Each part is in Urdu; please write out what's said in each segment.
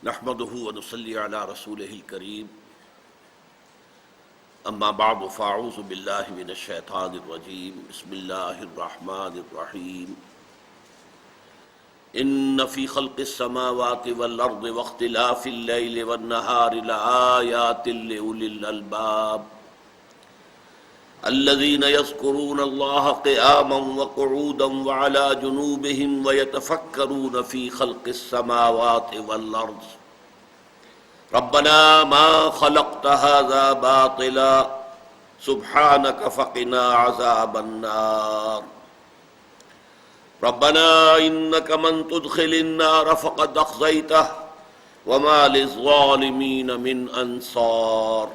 نحمده ونصلي على رسوله الكريم اما بعد فاعوذ بالله من الشيطان الرجيم بسم الله الرحمن الرحيم ان في خلق السماوات والارض واختلاف الليل والنهار لآيات لأولي الألباب الذين يذكرون الله قياما وقعودا وعلى جنوبهم ويتفكرون في خلق السماوات والأرض ربنا ما خلقت هذا باطلا سبحانك فقنا عذاب النار ربنا إنك من تدخل النار فقد أخزيته وما للظالمين من أنصار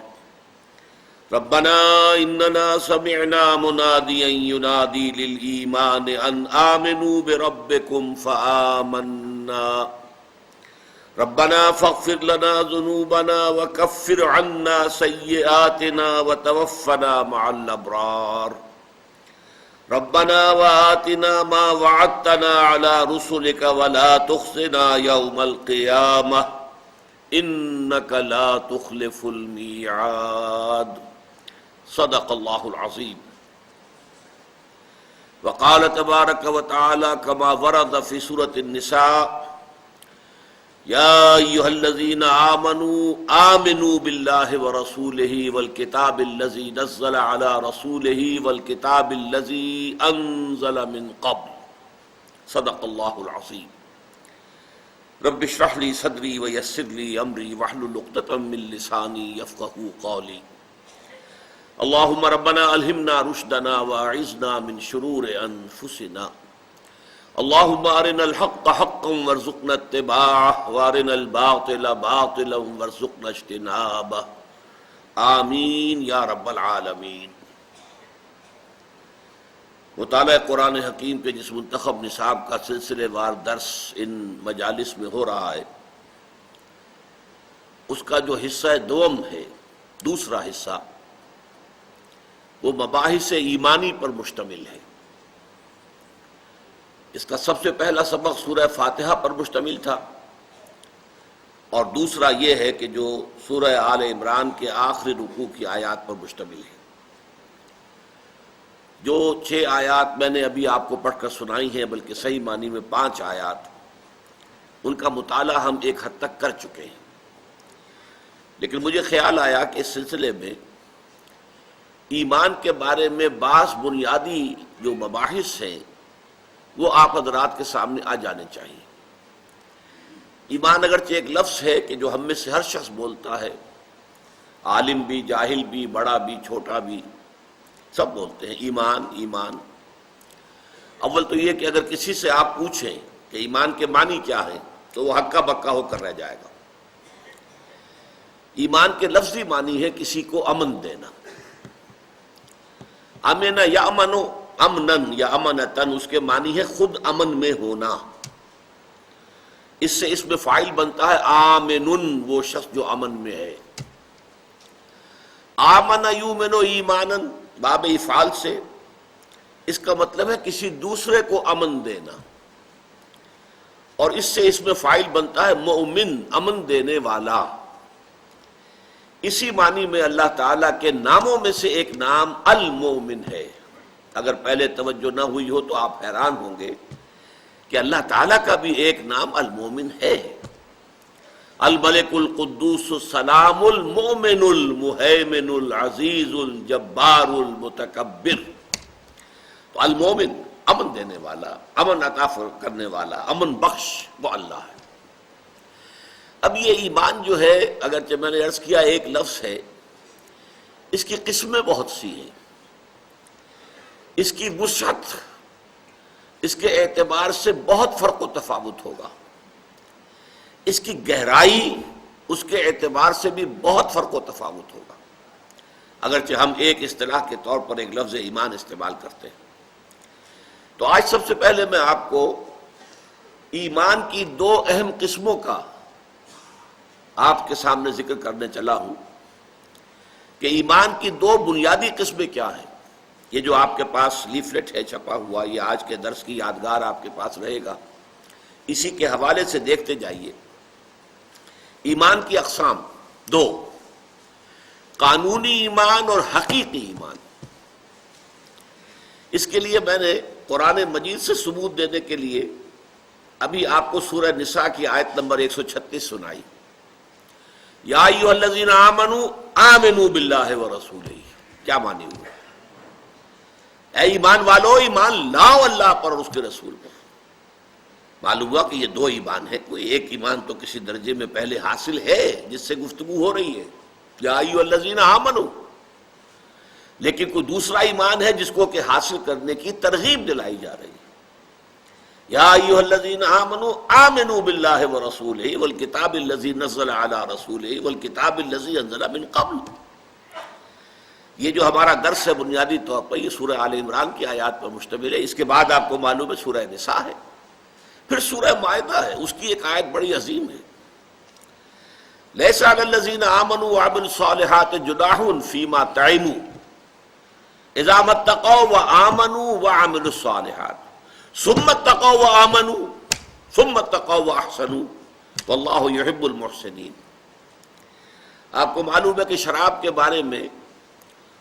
ربنا إننا سمعنا مناديا ينادي للإيمان أن آمنوا بربكم فآمنا ربنا فاغفر لنا ذنوبنا وكفر عنا سيئاتنا وتوفنا مع الأبرار ربنا وآتنا ما وعدتنا على رسلك ولا تخزنا يوم القيامة إنك لا تخلف الميعاد صدق اللہ العظیم وقال تبارک وتعالی كما ورد في سورة النساء یا ایھا الذین آمنوا آمنوا باللہ ورسولہ والکتاب الذی نزل علی رسولہ والکتاب الذی انزل من قبل صدق اللہ العظیم رب اشرح لی صدری ویسر لی امری واحلل عقدۃ من لسانی یفقہوا قولی اللہم ربنا الہمنا رشدنا واعذنا من شرور انفسنا اللہم ارنا الحق حقا وارزقنا اتباعہ وارنا الباطل باطلا وارزقنا اجتنابہ آمین یا رب العالمین۔ مطالعہ قرآن حکیم کے جس منتخب نصاب کا سلسلے وار درس ان مجالس میں ہو رہا ہے، اس کا جو حصہ دوم ہے، دوسرا حصہ، وہ مباحث ایمانی پر مشتمل ہے۔ اس کا سب سے پہلا سبق سورہ فاتحہ پر مشتمل تھا، اور دوسرا یہ ہے کہ جو سورہ آل عمران کے آخری رکوع کی آیات پر مشتمل ہے۔ جو 6 آیات میں نے ابھی آپ کو پڑھ کر سنائی ہیں، بلکہ صحیح معنی میں 5 آیات، ان کا مطالعہ ہم ایک حد تک کر چکے ہیں، لیکن مجھے خیال آیا کہ اس سلسلے میں ایمان کے بارے میں بعض بنیادی جو مباحث ہیں وہ آپ حضرات کے سامنے آ جانے چاہیے۔ ایمان اگرچہ ایک لفظ ہے کہ جو ہم میں سے ہر شخص بولتا ہے، عالم بھی، جاہل بھی، بڑا بھی، چھوٹا بھی، سب بولتے ہیں ایمان ایمان۔ اول تو یہ کہ اگر کسی سے آپ پوچھیں کہ ایمان کے معنی کیا ہے تو وہ ہکا بکا ہو کر رہ جائے گا۔ ایمان کے لفظی معنی ہے کسی کو امن دینا۔ امن یا امنو امنن یا امنتن، اس کے معنی ہے خود امن میں ہونا۔ اس سے اس میں فاعل بنتا ہے آمنن، وہ شخص جو امن میں ہے۔ آمن یؤمن ایمانن، باب افعال سے اس کا مطلب ہے کسی دوسرے کو امن دینا، اور اس سے اس میں فاعل بنتا ہے مؤمن، امن دینے والا۔ اسی معنی میں اللہ تعالیٰ کے ناموں میں سے ایک نام المومن ہے۔ اگر پہلے توجہ نہ ہوئی ہو تو آپ حیران ہوں گے کہ اللہ تعالیٰ کا بھی ایک نام المومن ہے۔ الملک القدوس السلام المؤمن المہیمن العزیز الجبار المتکبر۔ تو المومن، امن دینے والا، امن عطا کرنے والا، امن بخش، وہ اللہ ہے۔ اب یہ ایمان جو ہے، اگرچہ میں نے عرض کیا ایک لفظ ہے، اس کی قسمیں بہت سی ہیں، اس کی وسعت، اس کے اعتبار سے بہت فرق و تفاوت ہوگا، اس کی گہرائی، اس کے اعتبار سے بھی بہت فرق و تفاوت ہوگا، اگرچہ ہم ایک اصطلاح کے طور پر ایک لفظ ایمان استعمال کرتے ہیں۔ تو آج سب سے پہلے میں آپ کو ایمان کی 2 اہم قسموں کا آپ کے سامنے ذکر کرنے چلا ہوں کہ ایمان کی 2 بنیادی قسمیں کیا ہیں۔ یہ جو آپ کے پاس لیفلیٹ ہے چھپا ہوا، یہ آج کے درس کی یادگار آپ کے پاس رہے گا، اسی کے حوالے سے دیکھتے جائیے ایمان کی اقسام دو، قانونی ایمان اور حقیقی ایمان۔ اس کے لیے میں نے قرآن مجید سے ثبوت دینے کے لیے ابھی آپ کو سورہ نساء کی آیت نمبر 136 سنائی، یا ایھا الذین آمنوا آمنوا باللہ ورسولہ۔ کیا معنی ہوا؟ اے ایمان والو، ایمان لاؤ اللہ پر اور اس کے رسول پر۔ معلوم ہوا کہ یہ دو ایمان ہے، کوئی ایک ایمان تو کسی درجے میں پہلے حاصل ہے جس سے گفتگو ہو رہی ہے، یا ایھا الذین آمنوا، لیکن کوئی دوسرا ایمان ہے جس کو کہ حاصل کرنے کی ترغیب دلائی جا رہی ہے۔ یا ایھا الذین آمنوا آمنوا باللہ ورسولہ والکتاب الذی نزل علی رسولہ والکتاب الذی انزل من قبل۔ یہ جو ہمارا درس ہے بنیادی طور پر یہ سورہ آل عمران کی آیات پر مشتمل ہے۔ اس کے بعد آپ کو معلوم ہے سورہ نساء ہے، پھر سورہ مائدہ ہے، اس کی ایک آیت بڑی عظیم ہے، لیس علی الذین آمنوا وعملوا الصالحات جناح فیما طعموا اذا ما اتقوا وآمنوا وعملوا الصالحات ثم اتقوا وآمنوا ثم اتقوا واحسنوا واللہ یحب المحسنین۔ آپ کو معلوم ہے کہ شراب کے بارے میں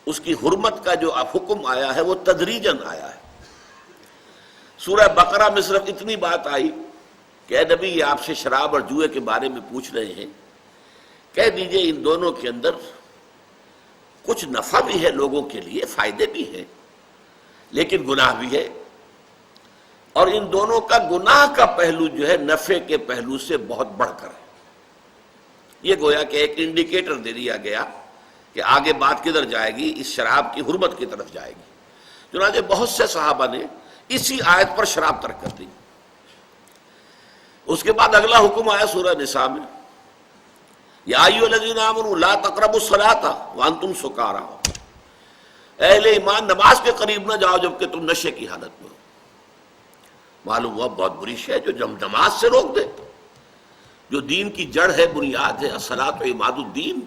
اس کی حرمت کا جو حکم آیا ہے وہ تدریجاً آیا ہے۔ سورہ بقرہ میں صرف اتنی بات آئی کہ اے نبی یہ آپ سے شراب اور جوئے کے بارے میں پوچھ رہے ہیں، کہہ دیجئے ان دونوں کے اندر کچھ نفع بھی ہے لوگوں کے لیے، فائدے بھی ہیں، لیکن گناہ بھی ہے، اور ان دونوں کا گناہ کا پہلو جو ہے نفع کے پہلو سے بہت بڑھ کر ہے۔ یہ گویا کہ ایک انڈیکیٹر دے دیا گیا کہ آگے بات کدھر جائے گی، اس شراب کی حرمت کی طرف جائے گی۔ چنانچہ بہت سے صحابہ نے اسی آیت پر شراب ترک کر دی۔ اس کے بعد اگلا حکم آیا سورہ نساء میں، یا ایھا الذین آمنوا لا تقربوا الصلاۃ وانتم سکارا۔ اہل ایمان نماز کے قریب نہ جاؤ جبکہ تم نشے کی حالت میں ہو۔ معلوم ہوا بہت بری شے جو نماز سے روک دے، جو دین کی جڑ ہے، بنیاد ہے، الصلاۃ عماد الدین،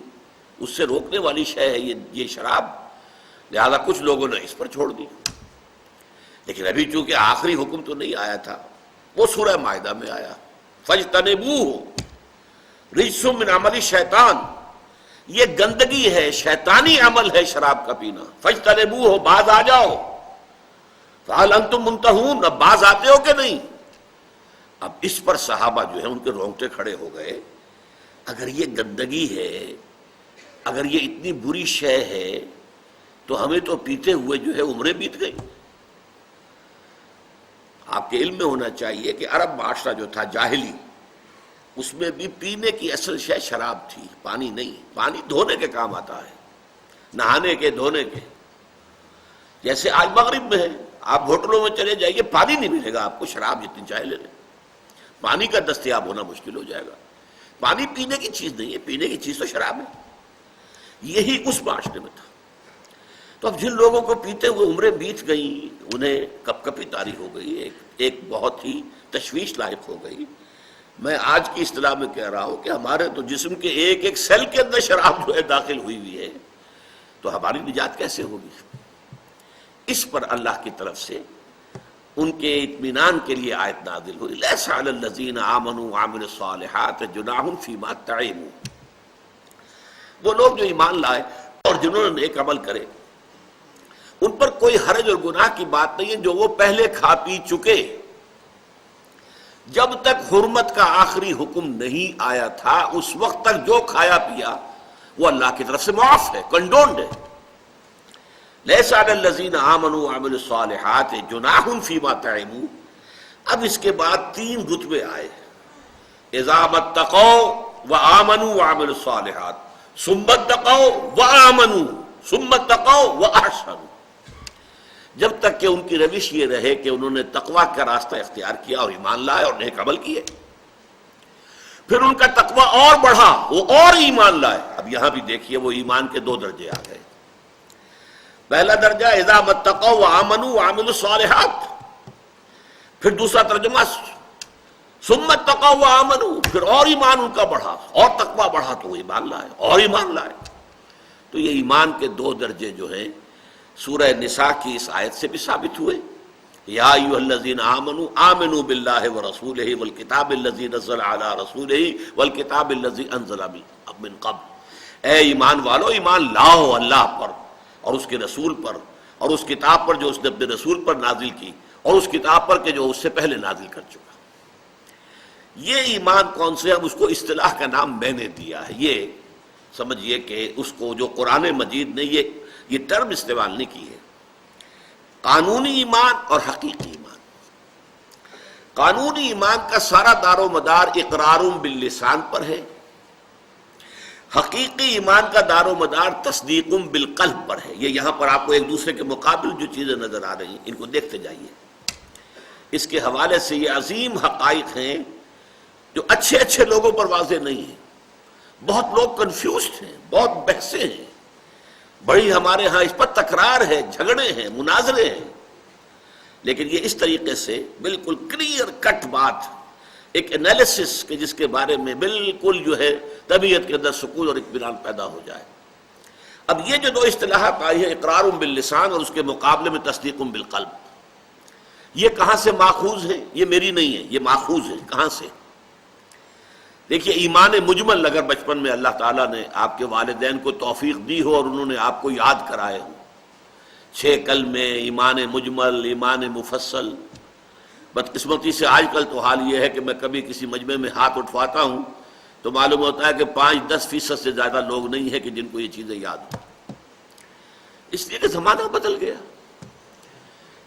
اس سے روکنے والی شے ہے یہ شراب، لہذا کچھ لوگوں نے اس پر چھوڑ دی۔ لیکن ابھی چونکہ آخری حکم تو نہیں آیا تھا، وہ سورہ مائدہ میں آیا، فاجتنبوہ رجس من عمل الشیطان، یہ گندگی ہے، شیطانی عمل ہے شراب کا پینا، فاجتنبوہ، باز آ جاؤ، فہل انتم منتہون، اب باز آتے ہو کہ نہیں؟ اب اس پر صحابہ جو ہیں ان کے رونگٹے کھڑے ہو گئے، اگر یہ گندگی ہے، اگر یہ اتنی بری شے ہے تو ہمیں تو پیتے ہوئے جو ہے عمریں بیت گئی۔ آپ کے علم میں ہونا چاہیے کہ عرب معاشرہ جو تھا جاہلی، اس میں بھی پینے کی اصل شے شراب تھی، پانی نہیں۔ پانی دھونے کے کام آتا ہے، نہانے کے، دھونے کے۔ جیسے آج مغرب میں ہے، آپ ہوٹلوں میں چلے جائیے، پانی نہیں ملے گا آپ کو، شراب جتنی چاہے لے لیں، پانی کا دستیاب ہونا مشکل ہو جائے گا۔ پانی پینے کی چیز نہیں ہے، پینے کی چیز تو شراب ہے۔ یہی اس معاشرے میں تھا۔ تو اب جن لوگوں کو پیتے ہوئے عمریں بیت گئیں، انہیں کپ کپی طاری ہو گئی، ایک بہت ہی تشویش لاحق ہو گئی۔ میں آج کی اصطلاح میں کہہ رہا ہوں کہ ہمارے تو جسم کے ایک ایک سیل کے اندر شراب جو ہے داخل ہوئی ہوئی ہے، تو ہماری نجات کیسے ہوگی؟ اس پر اللہ کی طرف سے ان کے اطمینان کے لیے آیت نازل ہوئی، لیس علی الذین آمنوا وعملوا الصالحات جناح فیما طعموا۔ وہ لوگ جو ایمان لائے اور جنہوں نے نیک عمل کرے، ان پر کوئی حرج اور گناہ کی بات نہیں ہے جو وہ پہلے کھا پی چکے۔ جب تک حرمت کا آخری حکم نہیں آیا تھا اس وقت تک جو کھایا پیا وہ اللہ کی طرف سے معاف ہے، کنڈونڈ ہے۔ لیس علی الذین آمنوا وعملوا الصالحات جناح فیما طعموا۔ اب اس کے بعد تین رتبے آئے، اذا اتقوا وآمنوا وعملوا الصالحات ثم اتقوا وآمنوا ثم اتقوا واحسنوا۔ جب تک کہ ان کی روش یہ رہے کہ انہوں نے تقوی کا راستہ اختیار کیا اور ایمان لائے اور نیک عمل کیے، پھر ان کا تقوی اور بڑھا، وہ اور ایمان لائے۔ اب یہاں بھی دیکھیے وہ ایمان کے دو درجے آ گئے۔ پہلا درجہ اذا اتقوا وآمنوا وعملوا الصالحات، پھر دوسرا ترجمہ ثم اتقوا وآمنوا، پھر اور ایمان ان کا بڑھا، اور تقوی بڑھا تو وہ ایمان لائے اور ایمان لائے۔ تو یہ ایمان کے دو درجے جو ہیں سورہ نساء کی اس آیت سے بھی ثابت ہوئے یا ایھا الذین آمنوا آمنوا باللہ ورسولہ والکتاب الذی نزل علی رسولہ والکتاب الذی انزل من قبل، اے ایمان والو ایمان لاؤ اللہ پر اور اس کے رسول پر اور اس کتاب پر جو اس نے اپنے رسول پر نازل کی اور اس کتاب پر کہ جو اس سے پہلے نازل کر چکا۔ یہ ایمان کون سے، ہم اس کو اصطلاح کا نام میں نے دیا ہے، یہ سمجھیے کہ اس کو جو قرآن مجید نے یہ ٹرم استعمال نہیں کی ہے، قانونی ایمان اور حقیقی ایمان۔ قانونی ایمان کا سارا دار و مدار اقرار باللسان پر ہے، حقیقی ایمان کا دار و مدار تصدیق بالقلب پر ہے۔ یہ یہاں پر آپ کو ایک دوسرے کے مقابل جو چیزیں نظر آ رہی ہیں ان کو دیکھتے جائیے۔ اس کے حوالے سے یہ عظیم حقائق ہیں جو اچھے اچھے لوگوں پر واضح نہیں ہیں، بہت لوگ کنفیوزڈ ہیں، بہت بحثیں ہیں، بڑی ہمارے ہاں اس پر تکرار ہے، جھگڑے ہیں، مناظرے ہیں، لیکن یہ اس طریقے سے بالکل کلیئر کٹ بات، ایک انالیسس کہ جس کے بارے میں بالکل جو ہے طبیعت کے اندر سکون اور اطمینان پیدا ہو جائے۔ اب یہ جو دو اصطلاحات آئی ہیں، اقرار باللسان اور اس کے مقابلے میں تصدیق بالقلب، یہ کہاں سے ماخوذ ہے؟ یہ میری نہیں ہے، یہ ماخوذ ہے۔ کہاں سے؟ دیکھیے، ایمان مجمل اگر بچپن میں اللہ تعالیٰ نے آپ کے والدین کو توفیق دی ہو اور انہوں نے آپ کو یاد کرائے ہوں، 6 کلمے، ایمان مجمل، ایمان مفصل، بدقسمتی سے آج کل تو حال یہ ہے کہ میں کبھی کسی مجمع میں ہاتھ اٹھواتا ہوں تو معلوم ہوتا ہے کہ 5-10% سے زیادہ لوگ نہیں ہیں کہ جن کو یہ چیزیں یاد ہوں، اس لیے کہ زمانہ بدل گیا۔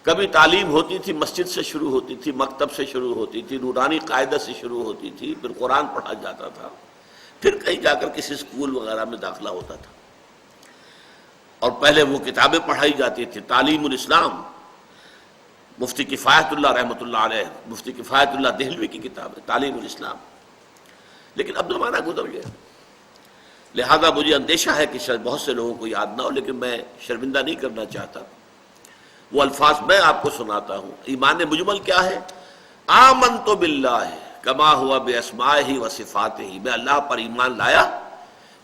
کبھی تعلیم ہوتی تھی مسجد سے شروع ہوتی تھی، مکتب سے شروع ہوتی تھی، نورانی قاعدہ سے شروع ہوتی تھی، پھر قرآن پڑھا جاتا تھا، پھر کہیں جا کر کسی اسکول وغیرہ میں داخلہ ہوتا تھا، اور پہلے وہ کتابیں پڑھائی جاتی تھی۔ تعلیم الاسلام، مفتی کفایت اللہ رحمۃ اللہ علیہ، مفتی کفایت اللہ دہلوی کی کتاب ہے تعلیم الاسلام، لیکن اب زمانہ گزر گیا، لہذا مجھے اندیشہ ہے کہ شاید بہت سے لوگوں کو یاد نہ ہو، لیکن میں شرمندہ نہیں کرنا چاہتا۔ وہ الفاظ میں آپ کو سناتا ہوں۔ ایمان مجمل کیا ہے؟ آمنت باللہ کما ہوا باسمائہ و صفاتہ، میں اللہ پر ایمان لایا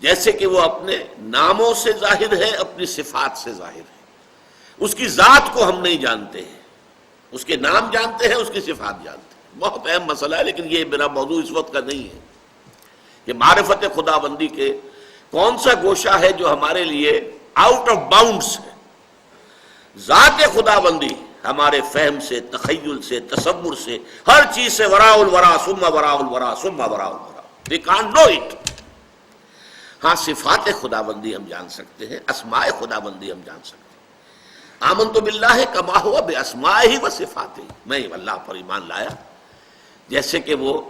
جیسے کہ وہ اپنے ناموں سے ظاہر ہے، اپنی صفات سے ظاہر ہے۔ اس کی ذات کو ہم نہیں جانتے ہیں، اس کے نام جانتے ہیں، اس کی صفات جانتے ہیں۔ بہت اہم مسئلہ ہے، لیکن یہ میرا موضوع اس وقت کا نہیں ہے۔ کہ معرفت خدا بندی کے کون سا گوشہ ہے جو ہمارے لیے آؤٹ آف باؤنڈس ہے؟ ذات خدا بندی ہمارے فہم سے، تخیل سے، تصور سے، ہر چیز سے وراء الورا ثم وراء الورا ثم وراء الورا، we can't know it۔ ہاں، صفات خدا بندی ہم جان سکتے ہیں، اسماء خدا بندی ہم جان سکتے ہیں۔ آمنت باللہ کما ہوا باسمائہ و صفاتہ، میں اللہ پر ایمان لایا جیسے کہ وہ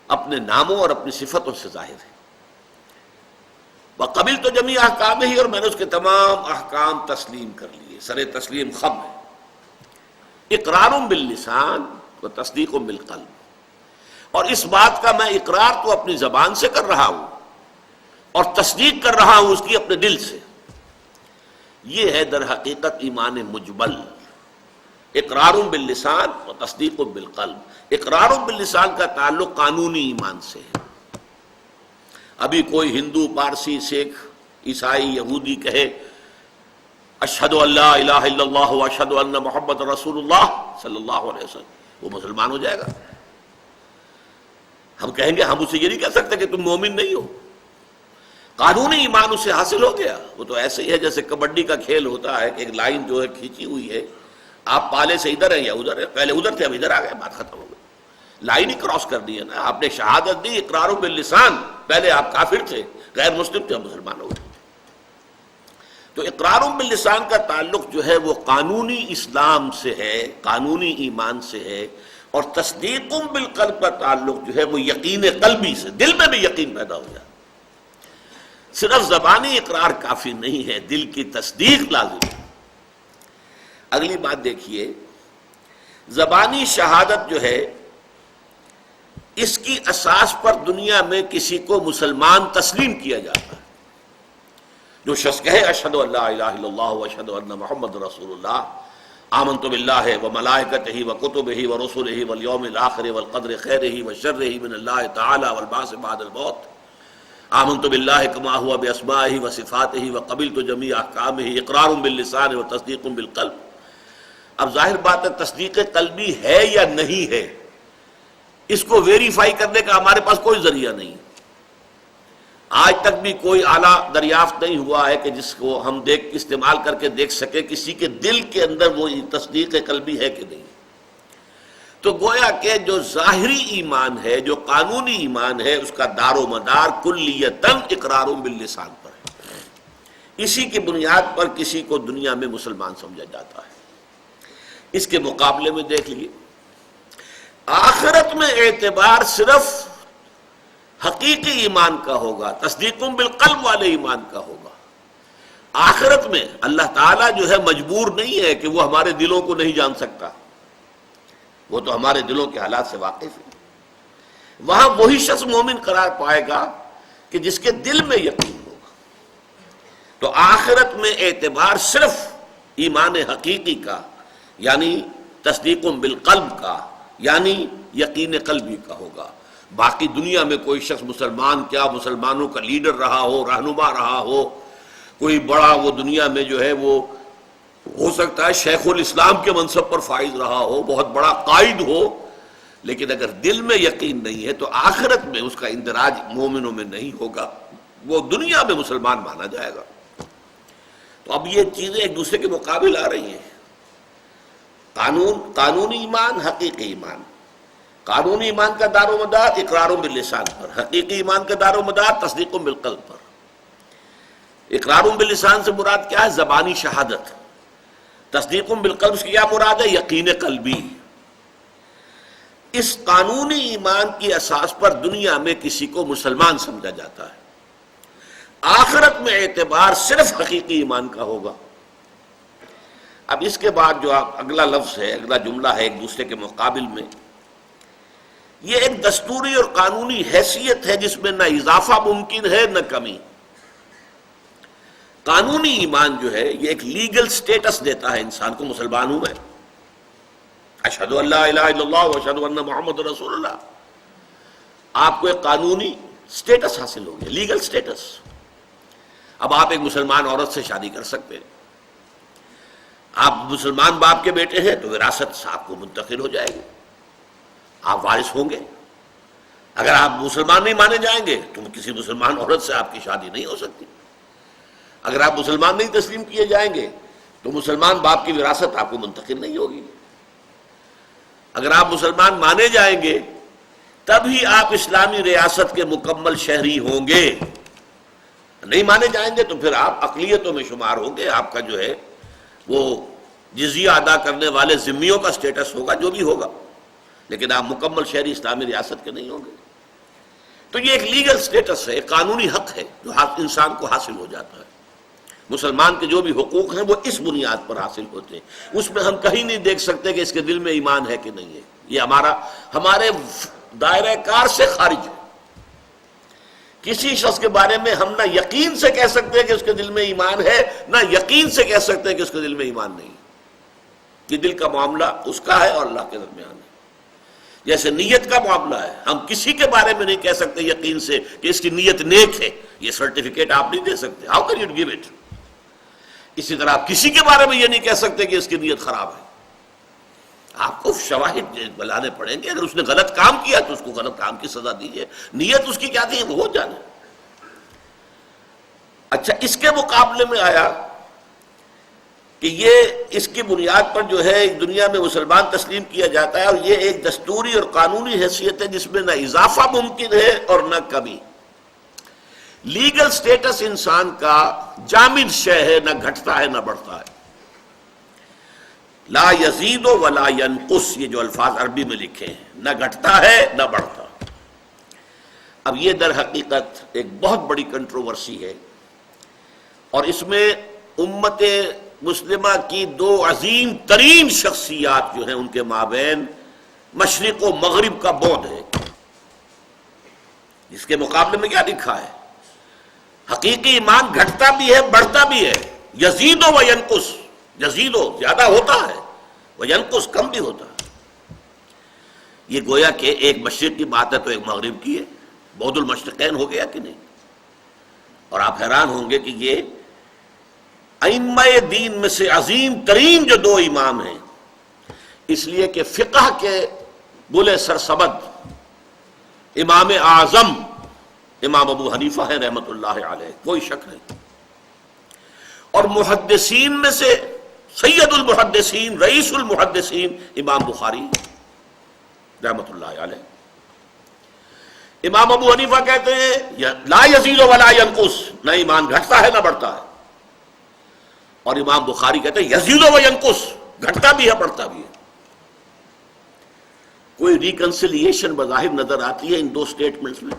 اپنے ناموں اور اپنی صفتوں سے ظاہر ہے۔ وقبلت جمیع احکامہ، اور میں نے اس کے تمام احکام تسلیم کر لیے۔ سر تسلیم خم ہے، اقرار باللسان و تصدیق بالقلب، اور اس بات کا میں اقرار تو اپنی زبان سے کر رہا ہوں اور تصدیق کر رہا ہوں اس کی اپنے دل سے۔ یہ ہے در حقیقت ایمان مجمل، اقرار باللسان و تصدیق بالقلب۔ اقرار باللسان کا تعلق قانونی ایمان سے ہے۔ ابھی کوئی ہندو، پارسی، سکھ، عیسائی، یہودی کہے اشہد ان لا الہ الا اللہ و اشہد ان محمد رسول اللہ صلی اللہ علیہ وسلم، وہ مسلمان ہو جائے گا؟ ہم کہیں گے، ہم اسے یہ نہیں کہہ سکتے کہ تم مومن نہیں ہو۔ قانونی ایمان اسے حاصل ہو گیا۔ وہ تو ایسے ہی ہے جیسے کبڈی کا کھیل ہوتا ہے کہ ایک لائن جو ہے کھینچی ہوئی ہے، آپ پالے سے ادھر ہیں یا ادھر ہے، پہلے ادھر تھے اب ادھر آ گئے، بات ختم ہو گئی، لائن ہی کراس کر دی ہے نا۔ آپ نے شہادت دی اقرار باللسان، پہلے آپ کافر تھے، غیر مسلم تھے، اب مسلمان ہو گئے۔ تو اقرار باللسان کا تعلق جو ہے وہ قانونی اسلام سے ہے، قانونی ایمان سے ہے، اور تصدیق بالقلب کا تعلق جو ہے وہ یقین قلبی سے، دل میں بھی یقین پیدا ہو جائے۔ صرف زبانی اقرار کافی نہیں ہے، دل کی تصدیق لازم ہے۔ اگلی بات دیکھیے، زبانی شہادت جو ہے اس کی اساس پر دنیا میں کسی کو مسلمان تسلیم کیا جاتا ہے۔ جو شخص کہے اشہد ان لا الہ الا اللہ و اشہد ان محمد رسول اللہ، آمنت باللہ و ملائکتہ و کتبہ و رسلہ والیوم الآخر والقدر خیرہ و شرہ من اللہ تعالی والبعث بعد الموت، آمنت باللہ کما ہوا باسمائہ و صفاتہ و قبلت جمیع احکامہ، اقرار باللسان و تصدیق بالقلب۔ اب ظاہر بات ہے تصدیق قلبی ہے یا نہیں ہے، اس کو ویریفائی کرنے کا ہمارے پاس کوئی ذریعہ نہیں۔ آج تک بھی کوئی آلہ دریافت نہیں ہوا ہے کہ جس کو ہم استعمال کر کے دیکھ سکیں کسی کے دل کے اندر وہ تصدیق قلبی ہے کہ نہیں۔ تو گویا کہ جو ظاہری ایمان ہے، جو قانونی ایمان ہے، اس کا دار و مدار کلیتاً اقرار باللسان پر ہے۔ اسی کی بنیاد پر کسی کو دنیا میں مسلمان سمجھا جاتا ہے۔ اس کے مقابلے میں دیکھ لیے آخرت میں اعتبار صرف حقیقی ایمان کا ہوگا، تصدیق بالقلب والے ایمان کا ہوگا۔ آخرت میں اللہ تعالیٰ جو ہے مجبور نہیں ہے کہ وہ ہمارے دلوں کو نہیں جان سکتا، وہ تو ہمارے دلوں کے حالات سے واقف ہے۔ وہاں وہی شخص مومن قرار پائے گا کہ جس کے دل میں یقین ہوگا۔ تو آخرت میں اعتبار صرف ایمان حقیقی کا، یعنی تصدیق بالقلب کا، یعنی یقین قلبی کا ہوگا۔ باقی دنیا میں کوئی شخص مسلمان کیا مسلمانوں کا لیڈر رہا ہو، رہنما رہا ہو، کوئی بڑا وہ دنیا میں جو ہے وہ ہو سکتا ہے شیخ الاسلام کے منصب پر فائز رہا ہو، بہت بڑا قائد ہو، لیکن اگر دل میں یقین نہیں ہے تو آخرت میں اس کا اندراج مومنوں میں نہیں ہوگا، وہ دنیا میں مسلمان مانا جائے گا۔ تو اب یہ چیزیں ایک دوسرے کے مقابل آ رہی ہیں، قانونی ایمان، حقیقی ایمان۔ قانونی ایمان کا دار و مدار اقرار باللسان پر، حقیقی ایمان کا دار و مدار تصدیق بالقلب پر۔ اقرار باللسان سے مراد کیا ہے؟ زبانی شہادت۔ تصدیق بالقلب سے کیا مراد ہے؟ یقین قلبی۔ اس قانونی ایمان کی اساس پر دنیا میں کسی کو مسلمان سمجھا جاتا ہے، آخرت میں اعتبار صرف حقیقی ایمان کا ہوگا۔ اب اس کے بعد جو اگلا لفظ ہے، اگلا جملہ ہے ایک دوسرے کے مقابل میں، یہ ایک دستوری اور قانونی حیثیت ہے جس میں نہ اضافہ ممکن ہے نہ کمی۔ قانونی ایمان جو ہے یہ ایک لیگل سٹیٹس دیتا ہے انسان کو، مسلمان ہوں میں، اشہدو ان لا الہ الا اللہ واشہدو ان محمد رسول اللہ، آپ کو ایک قانونی سٹیٹس حاصل ہو گیا، لیگل سٹیٹس۔ اب آپ ایک مسلمان عورت سے شادی کر سکتے ہیں، آپ مسلمان باپ کے بیٹے ہیں تو وراثت آپ کو منتقل ہو جائے گی، آپ وارث ہوں گے۔ اگر آپ مسلمان نہیں مانے جائیں گے تو کسی مسلمان عورت سے آپ کی شادی نہیں ہو سکتی۔ اگر آپ مسلمان نہیں تسلیم کیے جائیں گے تو مسلمان باپ کی وراثت آپ کو منتقل نہیں ہوگی۔ اگر آپ مسلمان مانے جائیں گے تبھی آپ اسلامی ریاست کے مکمل شہری ہوں گے، نہیں مانے جائیں گے تو پھر آپ اقلیتوں میں شمار ہوں گے، آپ کا جو ہے وہ جزیہ ادا کرنے والے ذمیوں کا سٹیٹس ہوگا، جو بھی ہوگا، لیکن آپ مکمل شہری اسلامی ریاست کے نہیں ہوں گے۔ تو یہ ایک لیگل سٹیٹس ہے، ایک قانونی حق ہے جو انسان کو حاصل ہو جاتا ہے۔ مسلمان کے جو بھی حقوق ہیں وہ اس بنیاد پر حاصل ہوتے ہیں، اس میں ہم کہیں نہیں دیکھ سکتے کہ اس کے دل میں ایمان ہے کہ نہیں ہے، یہ ہمارے دائرہ کار سے خارج ہے۔ کسی شخص کے بارے میں ہم نہ یقین سے کہہ سکتے ہیں کہ اس کے دل میں ایمان ہے، نہ یقین سے کہہ سکتے ہیں کہ اس کے دل میں ایمان نہیں۔ یہ دل کا معاملہ اس کا ہے اور اللہ کے درمیان ہے، جیسے نیت کا معاملہ ہے، ہم کسی کے بارے میں نہیں کہہ سکتے یقین سے کہ اس کی نیت نیک ہے، یہ سرٹیفکیٹ آپ نہیں دے سکتے، how can you give it. اسی طرح آپ کسی کے بارے میں یہ نہیں کہہ سکتے کہ اس کی نیت خراب ہے، آپ کو شواہد بلانے پڑیں گے، اگر اس نے غلط کام کیا تو اس کو غلط کام کی سزا دیجیے، نیت اس کی کیا تھی وہ جانے۔ اچھا، اس کے مقابلے میں آیا کہ یہ اس کی بنیاد پر جو ہے دنیا میں مسلمان تسلیم کیا جاتا ہے، اور یہ ایک دستوری اور قانونی حیثیت ہے جس میں نہ اضافہ ممکن ہے اور نہ کمی۔ لیگل سٹیٹس انسان کا جامد شے ہے، نہ گھٹتا ہے نہ بڑھتا ہے۔ لا یزید ولا ینقص، یہ جو الفاظ عربی میں لکھے ہیں، نہ گھٹتا ہے نہ بڑھتا۔ اب یہ در حقیقت ایک بہت بڑی کنٹروورسی ہے، اور اس میں امت مسلمہ کی دو عظیم ترین شخصیات جو ہیں ان کے مابین مشرق و مغرب کا بعد ہے۔ اس کے مقابلے میں کیا لکھا ہے؟ حقیقی ایمان گھٹتا بھی ہے بڑھتا بھی ہے، یزید و ینقص، یزید و زیادہ ہوتا ہے، و ینقص کم بھی ہوتا ہے۔ یہ گویا کہ ایک مشرق کی بات ہے تو ایک مغرب کی ہے، بعد المشرقین ہو گیا کہ نہیں؟ اور آپ حیران ہوں گے کہ یہ ائمہ دین میں سے عظیم ترین جو دو امام ہیں، اس لیے کہ فقہ کے بلے سرسبد امام اعظم امام ابو حنیفہ ہے رحمت اللہ علیہ، کوئی شک نہیں، اور محدثین میں سے سید المحدثین رئیس المحدثین امام بخاری رحمت اللہ علیہ۔ امام ابو حنیفہ کہتے ہیں لا یزید ولا ینقص، نہ ایمان گھٹتا ہے نہ بڑھتا ہے، اور امام بخاری کہتے ہیں یزید و ینقص، گھٹتا بھی ہے بڑھتا بھی ہے۔ کوئی ریکنسیلیشن بظاہر نظر آتی ہے ان دو سٹیٹمنٹس میں؟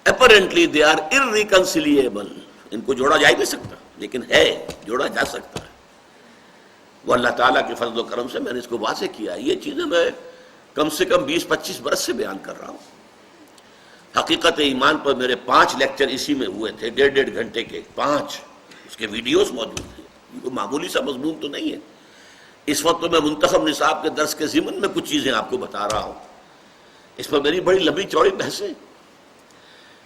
اپیرنٹلی دے آر irreconcilable، ان کو جوڑا جا ہی نہیں سکتا، لیکن ہے، جوڑا جا سکتا ہے۔ وہ اللہ تعالیٰ کے فضل و کرم سے میں نے اس کو واضح کیا ہے۔ یہ چیزیں میں کم سے کم 20-25 برس سے بیان کر رہا ہوں۔ حقیقت ایمان پر میرے 5 لیکچر اسی میں ہوئے تھے، 1.5 گھنٹے کے 5، اس کے ویڈیوز موجود ہیں۔ یہ کوئی معمولی سا مضمون تو نہیں ہے۔ اس وقت تو میں منتخب نصاب کے درس کے ضمن میں کچھ چیزیں آپ کو بتا رہا ہوں، اس پر میری بڑی لمبی چوڑی بحثیں۔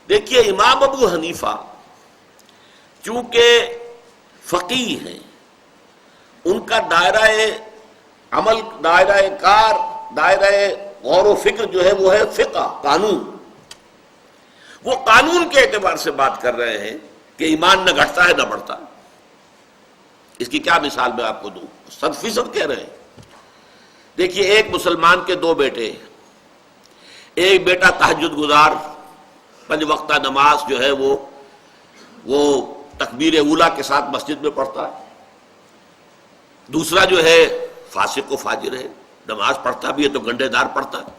دیکھیے امام ابو حنیفہ چونکہ فقیہ ہیں، ان کا دائرہ عمل، دائرہ کار، دائرہ غور و فکر جو ہے وہ ہے فقہ، قانون۔ وہ قانون کے اعتبار سے بات کر رہے ہیں کہ ایمان نہ گھٹتا ہے نہ بڑھتا۔ اس کی کیا مثال میں آپ کو دوں؟ 100% کہہ رہے ہیں۔ دیکھیے ایک مسلمان کے 2 بیٹے، ایک بیٹا تہجد گزار، 5 وقتہ نماز جو ہے وہ تکبیر اولیٰ کے ساتھ مسجد میں پڑھتا ہے، دوسرا جو ہے فاسق و فاجر ہے، نماز پڑھتا بھی ہے تو گنڈے دار پڑھتا ہے۔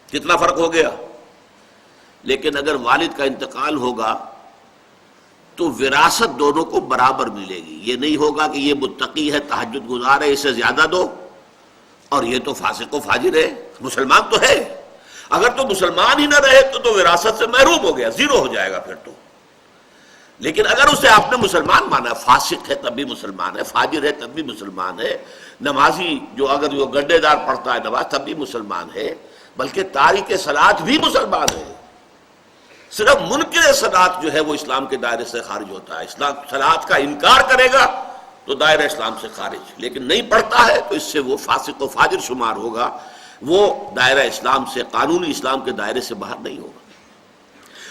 کتنا فرق ہو گیا؟ لیکن اگر والد کا انتقال ہوگا تو وراثت دونوں کو برابر ملے گی۔ یہ نہیں ہوگا کہ یہ متقی ہے، تہجد گزار ہے، اسے زیادہ دو، اور یہ تو فاسق و فاجر ہے، مسلمان تو ہے۔ اگر تو مسلمان ہی نہ رہے تو وراثت سے محروم ہو گیا، 0 ہو جائے گا پھر تو۔ لیکن اگر اسے آپ نے مسلمان مانا، فاسق ہے تب بھی مسلمان ہے، فاجر ہے تب بھی مسلمان ہے، نمازی جو اگر وہ گڈے دار پڑھتا ہے نماز تب بھی مسلمان ہے، بلکہ تارک صلاۃ بھی مسلمان ہے۔ صرف منکر صلاۃ جو ہے وہ اسلام کے دائرے سے خارج ہوتا ہے، اسلام صلاۃ کا انکار کرے گا تو دائرہ اسلام سے خارج، لیکن نہیں پڑھتا ہے تو اس سے وہ فاسق و فاجر شمار ہوگا، وہ دائرہ اسلام سے، قانونی اسلام کے دائرے سے باہر نہیں ہوگا۔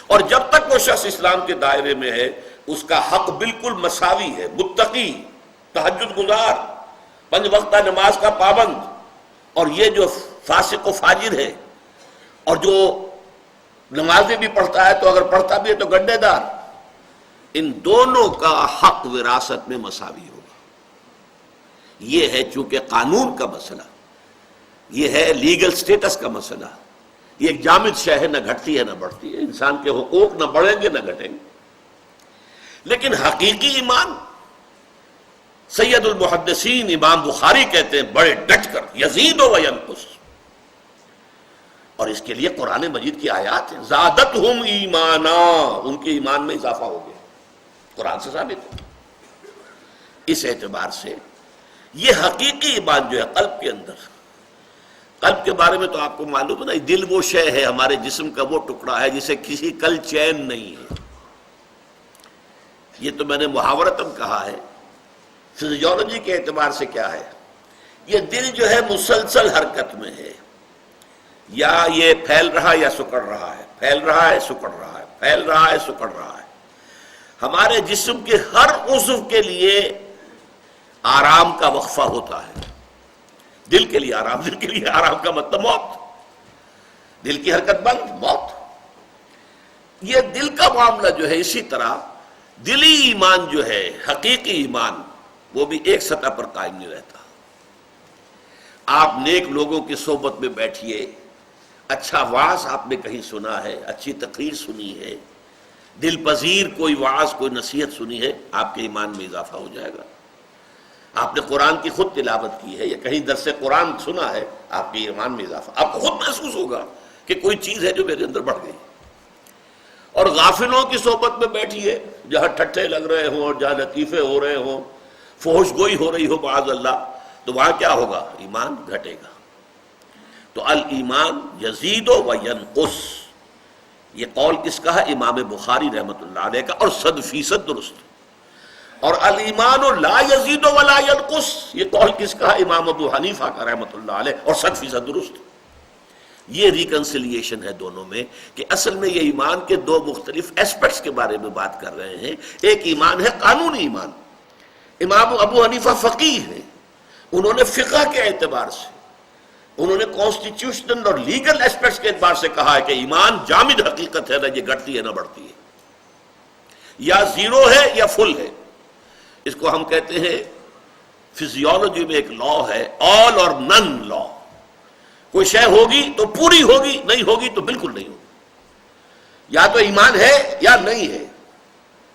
اور جب تک وہ شخص اسلام کے دائرے میں ہے اس کا حق بالکل مساوی ہے، متقی، تہجد گزار، 5 وقتہ نماز کا پابند، اور یہ جو فاسق و فاجر ہے اور جو نمازیں بھی پڑھتا ہے تو اگر پڑھتا بھی ہے تو گڈے دار، ان دونوں کا حق وراثت میں مساوی ہوگا۔ یہ ہے چونکہ قانون کا مسئلہ، یہ ہے لیگل سٹیٹس کا مسئلہ، یہ ایک جامد شے ہے، نہ گھٹتی ہے نہ بڑھتی ہے، انسان کے حقوق نہ بڑھیں گے نہ گھٹیں گے۔ لیکن حقیقی ایمان سید المحدثین امام بخاری کہتے ہیں بڑے ڈٹ کر یزید و ینقص، اور اس کے لیے قرآن مجید کی آیات ہیں، زادتہم ایمانا، ان کے ایمان میں اضافہ ہو گیا، قرآن سے ثابت ہے۔ اس اعتبار سے یہ حقیقی ایمان جو ہے قلب کے اندر، قلب کے بارے میں تو آپ کو معلوم ہے نا، دل وہ شے ہے ہمارے جسم کا وہ ٹکڑا ہے جسے کسی کل چین نہیں ہے۔ یہ تو میں نے محاورتاً کہا ہے، فزیولوجی کے اعتبار سے کیا ہے، یہ دل جو ہے مسلسل حرکت میں ہے، یا یہ پھیل رہا یا سکڑ رہا ہے، پھیل رہا ہے سکڑ رہا ہے، پھیل رہا ہے سکڑ رہا ہے۔ ہمارے جسم کے ہر عضو کے لیے آرام کا وقفہ ہوتا ہے۔ دل کے لیے آرام، دل کے لیے آرام کا مطلب موت، دل کی حرکت بند، موت۔ یہ دل کا معاملہ جو ہے اسی طرح دلی ایمان جو ہے، حقیقی ایمان، وہ بھی ایک سطح پر قائم نہیں رہتا۔ آپ نیک لوگوں کی صحبت میں بیٹھیے، اچھا وعظ آپ نے کہیں سنا ہے، اچھی تقریر سنی ہے، دل پذیر کوئی وعظ، کوئی نصیحت سنی ہے، آپ کے ایمان میں اضافہ ہو جائے گا۔ آپ نے قرآن کی خود تلاوت کی ہے یا کہیں درس قرآن سنا ہے، آپ کے ایمان میں اضافہ، آپ کو خود محسوس ہوگا کہ کوئی چیز ہے جو میرے اندر بڑھ گئی۔ اور غافلوں کی صحبت میں بیٹھیے، جہاں ٹھٹھے لگ رہے ہوں اور جہاں لطیفے ہو رہے ہوں، فحش گوئی ہو رہی ہو معاذ اللہ، تو وہاں کیا ہوگا؟ ایمان گھٹے گا۔ تو الایمان یزید و ینقص، یہ قول کس کا ہے؟ امام بخاری رحمۃ اللہ علیہ کا، اور 100% درست۔ اور الایمان لا یزید ولا ینقص، یہ قول کس کا؟ امام ابو حنیفہ کا رحمۃ اللہ علیہ، اور 100% درست۔ یہ ریکنسیلیشن ہے دونوں میں، کہ اصل میں یہ ایمان کے دو مختلف ایسپیکٹس کے بارے میں بات کر رہے ہیں۔ ایک ایمان ہے قانونی ایمان، امام ابو حنیفہ فقیہ ہیں، انہوں نے فقہ کے اعتبار سے، انہوں نے کانسٹیٹیوشنل اور لیگل ایسپیکٹس کے اعتبار سے کہا ہے کہ ایمان جامد حقیقت ہے، نہ یہ گھٹتی ہے نہ بڑھتی ہے، یا زیرو ہے یا فل ہے۔ اس کو ہم کہتے ہیں فزیولوجی میں ایک لا ہے، آل اور نن لا۔ کوئی شے ہوگی تو پوری ہوگی، نہیں ہوگی تو بالکل نہیں ہوگی، یا تو ایمان ہے یا نہیں ہے،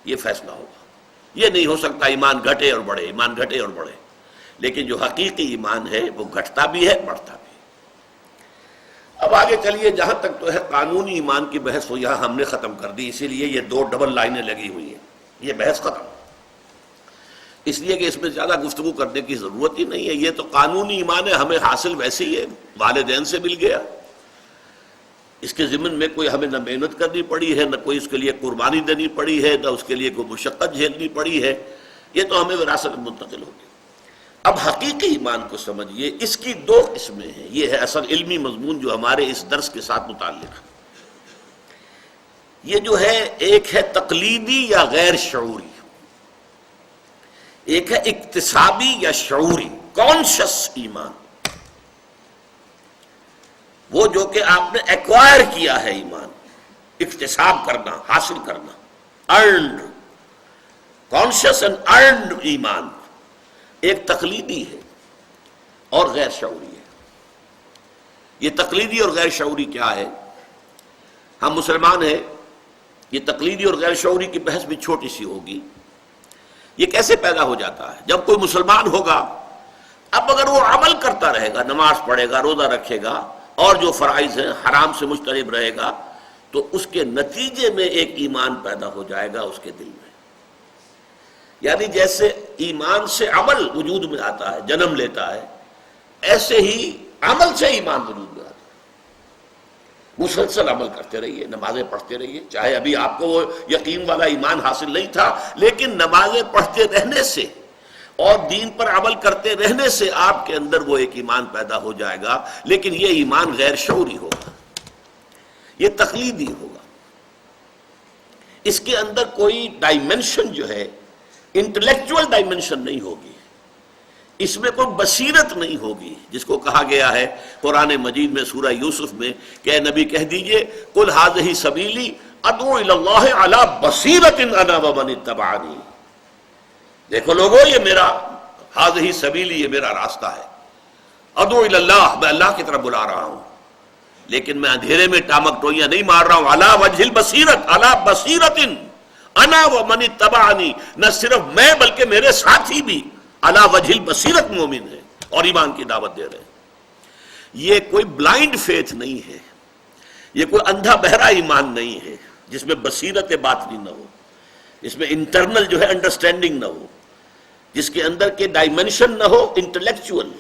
یہ فیصلہ ہوگا۔ یہ نہیں ہو سکتا ایمان گھٹے اور بڑھے، ایمان گھٹے اور بڑھے، لیکن جو حقیقی ایمان ہے وہ گھٹتا بھی ہے بڑھتا بھی ہے۔ اب آگے چلیے، جہاں تک تو ہے قانونی ایمان کی بحث، وہ یہاں ہم نے ختم کر دی، اسی لیے یہ دو ڈبل لائنیں لگی ہوئی ہیں، یہ بحث ختم، اس لیے کہ اس میں زیادہ گفتگو کرنے کی ضرورت ہی نہیں ہے۔ یہ تو قانونی ایمان ہے، ہمیں حاصل ویسے ہی ہے، والدین سے مل گیا، اس کے ضمن میں کوئی ہمیں نہ محنت کرنی پڑی ہے، نہ کوئی اس کے لیے قربانی دینی پڑی ہے، نہ اس کے لیے کوئی مشقت جھیلنی پڑی ہے، یہ تو ہمیں وراثت میں منتقل ہو گیا۔ اب حقیقی ایمان کو سمجھیے، اس کی دو قسمیں ہیں، یہ ہے اصل علمی مضمون جو ہمارے اس درس کے ساتھ متعلق ہے۔ یہ جو ہے، ایک ہے تقلیدی یا غیر شعوری، ایک ہے اکتسابی یا شعوری، کانشس ایمان، وہ جو کہ آپ نے ایکوائر کیا ہے ایمان، اکتساب کرنا، حاصل کرنا، ارنڈ، کانشس اینڈ ارنڈ ایمان۔ ایک تقلیدی ہے اور غیر شعوری ہے۔ یہ تقلیدی اور غیر شعوری کیا ہے؟ ہم مسلمان ہیں، یہ تقلیدی اور غیر شعوری کی بحث بھی چھوٹی سی ہوگی۔ یہ کیسے پیدا ہو جاتا ہے؟ جب کوئی مسلمان ہوگا، اب اگر وہ عمل کرتا رہے گا، نماز پڑھے گا، روزہ رکھے گا، اور جو فرائض ہیں، حرام سے مجتنب رہے گا، تو اس کے نتیجے میں ایک ایمان پیدا ہو جائے گا اس کے دل میں۔ یعنی جیسے ایمان سے عمل وجود میں آتا ہے، جنم لیتا ہے، ایسے ہی عمل سے ایمان وجود میں آتا ہے۔ مسلسل عمل کرتے رہیے، نمازیں پڑھتے رہیے، چاہے ابھی آپ کو وہ یقین والا ایمان حاصل نہیں تھا، لیکن نمازیں پڑھتے رہنے سے اور دین پر عمل کرتے رہنے سے آپ کے اندر وہ ایک ایمان پیدا ہو جائے گا، لیکن یہ ایمان غیر شعوری ہوگا، یہ تقلیدی ہوگا۔ اس کے اندر کوئی ڈائمنشن جو ہے، انٹلیکچوئل ڈائمنشن نہیں ہوگی، اس میں کوئی بصیرت نہیں ہوگی، جس کو کہا گیا ہے قرآن مجید میں سورہ یوسف میں کہ اے نبی کہہ دیجئے قل ھذہ سبیلی ادعو الی اللہ علی بصیرۃ انا ومن اتبعنی، دیکھو لوگو، یہ میرا ھذہ سبیلی، یہ میرا راستہ ہے، ادعو الی اللہ، میں اللہ کی طرف بلا رہا ہوں، لیکن میں اندھیرے میں ٹامک ٹوئیاں نہیں مار رہا ہوں، علی وجہ البصیرۃ، علی بصیرۃ انا ومن اتبعنی، نہ صرف میں بلکہ میرے ساتھی بھی علی وجہ البصیرت مومن ہے اور ایمان کی دعوت دے رہے ہیں۔ یہ کوئی بلائنڈ فیتھ نہیں ہے، یہ کوئی اندھا بہرا ایمان نہیں ہے جس میں بصیرت باطنی نہ ہو، جس میں انٹرنل جو ہے انڈرسٹینڈنگ نہ ہو، جس کے اندر کے ڈائمنشن نہ ہو انٹلیکچوئل،